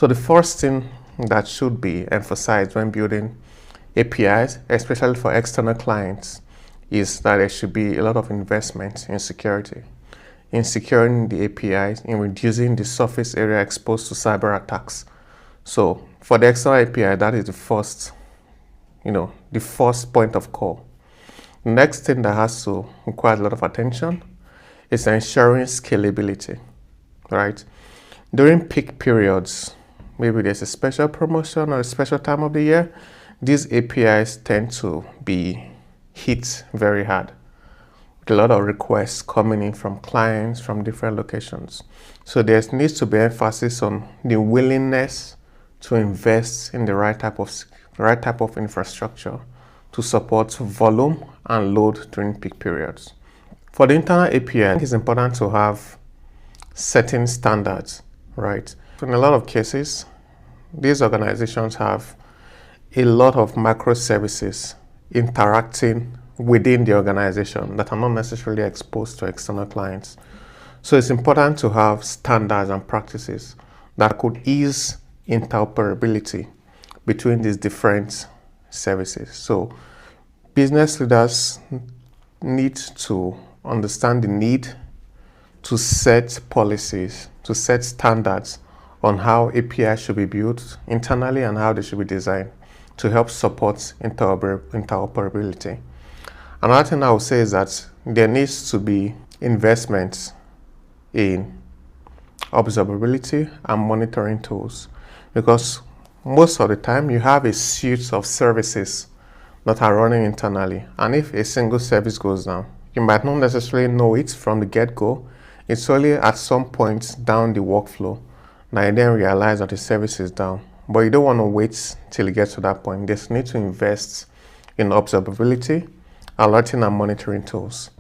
So the first thing that should be emphasized when building APIs, especially for external clients, is that there should be a lot of investment in security, in securing the APIs, in reducing the surface area exposed to cyber attacks. So for the external API, that is the first point of call. The next thing that has to require a lot of attention is ensuring scalability, right? During peak periods, maybe there's a special promotion or a special time of the year, these APIs tend to be hit very hard, with a lot of requests coming in from clients from different locations. So there needs to be emphasis on the willingness to invest in the right type of infrastructure to support volume and load during peak periods. For the internal API, I think it's important to have certain standards, right? In a lot of cases, these organizations have a lot of microservices interacting within the organization that are not necessarily exposed to external clients. So it's important to have standards and practices that could ease interoperability between these different services. So business leaders need to understand the need to set policies, to set standards on how APIs should be built internally and how they should be designed to help support interoperability. Another thing I would say is that there needs to be investments in observability and monitoring tools, because most of the time you have a suite of services that are running internally, and if a single service goes down, you might not necessarily know it from the get-go. It's only at some point down the workflow that you then realize that the service is down. But you don't want to wait till you get to that point. You just need to invest in observability, alerting and monitoring tools.